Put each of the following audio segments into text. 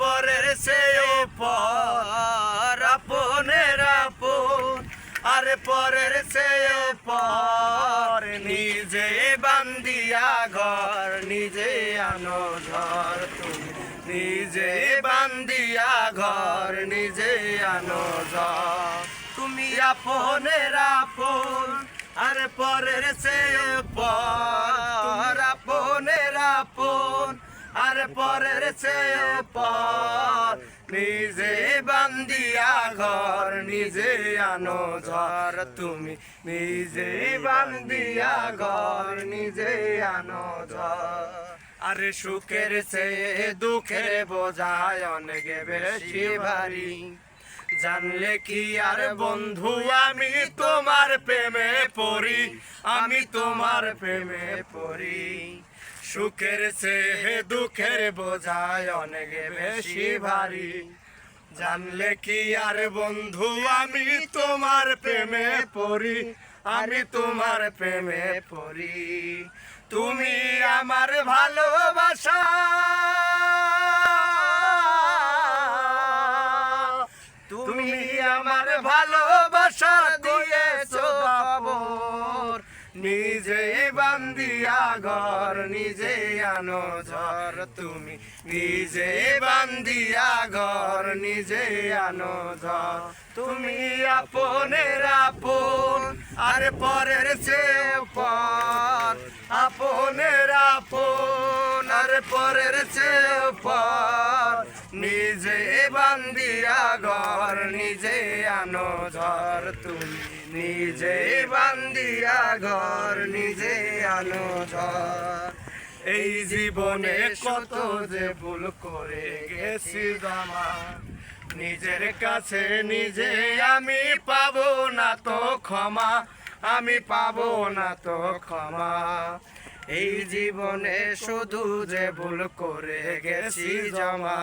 পরের চেয়েও পর আপনের আপন, আর পরের চেয়েও পর নিজে বান্দিয়া ঘর নিজে আনো ঝড়। তুমি নিজে বান্দিয়া ঘর নিজে আনো ঝড়। তুমি আপনের আপন, আর পরের চেয়েও পর আপনের আপন, আর পরের চেয়েও পর নিজে বান্দিয়া ঘর নিজে আনো ঝড়। তুমি নিজে বান্দিয়া ঘর নিজে আনো ঝড়। আরে সুখের চেয়ে দুঃখের বোঝায় অনেক বেশি ভারী, জানলে কি আর বন্ধু আমি তোমার প্রেমে পড়ি, আমি তোমার প্রেমে পড়ি। সুখের চেয়ে দুঃখের বোঝায় অনেক বেশি ভারী, জানলে কি আর বন্ধু আমি তোমার প্রেমে পড়ি, আমি তোমার প্রেমে পড়ি। তুমি আমার ভালোবাসা, তুমি আমার ভালোবাসা দিয়েছো খবর, নিজে বান্দিয়া ঘর নিজে আনো ঝড়। তুমি নিজে বান্দিয়া ঘর নিজে আনো ঝড়। তুমি আপনের আপন, আর পরের চেয়ে পর আপনের আপন, আর পরের চেয়ে পর নিজে বান্দিয়া ঘর নিজে আনো ঝড়। তুমি নিজে বান্দিয়া ঘর নিজে আনো ঝড়। এই জীবনে কত যে ভুল করে গেছি জমা, নিজের কাছে নিজে আমি পাবো না তো ক্ষমা, আমি পাবো না তো ক্ষমা। এই জীবনে শুধু যে ভুল করে গেছি জমা,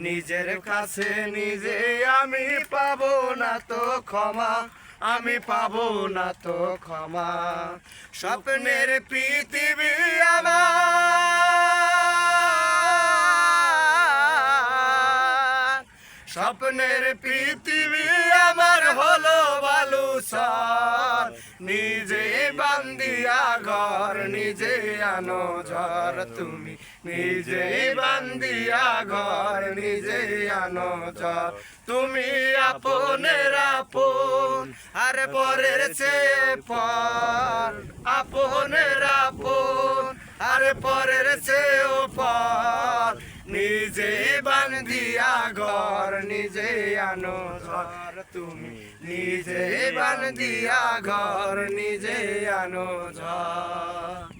নিজের কাছে নিজে আমি পাবো না তো ক্ষমা, আমি পাবো না তো ক্ষমা। স্বপ্নের পৃথিবী আমার, স্বপ্নের পৃথিবী আমার হলো বালুচর, নিজে বান্দিয়া ঘর নিজে আনো ঝড়। তুমি নিজে বান্দিয়া ঘর নিজে আনো ঝড়। তুমি আপনের আপন, আর পরের চেয়ে পর আপনের আপন, আর পরের চেয়েও পর নিজে বান্দিয়া ঘর নিজে আনো ঝড়। তুমি নিজে বান্দিয়া ঘর নিজে আনো ঝড়।